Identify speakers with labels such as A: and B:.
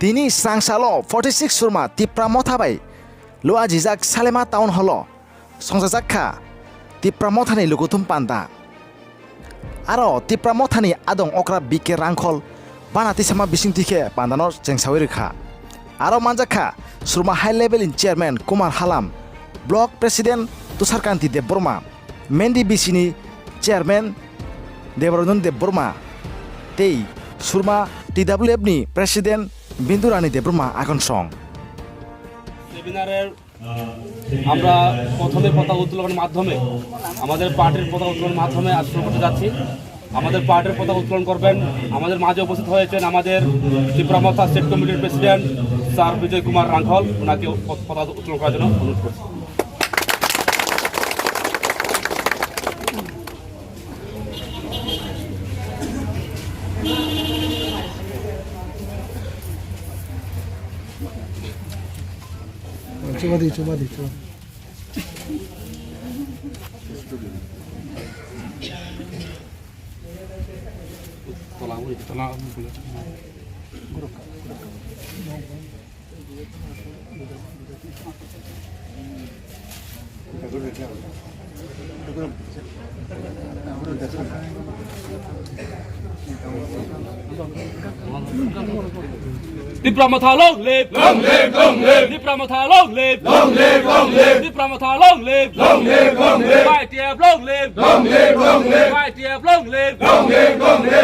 A: Tini sang salo 46 surma tipra mothabai lo ajijak Salema town holo songjajakha tipra mothani lugutum panda aro tipra mothani adong okra bike rangkhol banati sama bising tike pandano jengsawi rekha aro manjakha surma high level in chairman Kumar Halam block president Tusarkanti Debborma Mendi Bisini chairman Deborondon Debborma tei surma TWF ni president বিন্দুরানী Debbarma এখন song
B: সেমিনারের আমরা প্রথমে পতাকা উত্তোলনের মাধ্যমে আমাদের পার্টির পতাকা উত্তোলনের মাধ্যমে আজ শুরু করতে যাচ্ছি। আমাদের পার্টির পতাকা উত্তোলন করবেন আমাদের মাঝে উপস্থিত হয়েছেন আমাদের ত্রিপুরা মথা স্টেট কমিটির প্রেসিডেন্ট স্যার বিজয় কুমার রাঙ্খল, ওনাকে পতাকা উত্তোলন করার জন্য অনুরোধ করছি।
C: coba di.
B: ত্রিপুরা মথা long live, long live, long live. Tripura মথা long live, long live, long live. Tripura মথা long live, long live, long live. YTF long live, long live, long live. YTF long live, long live, long live.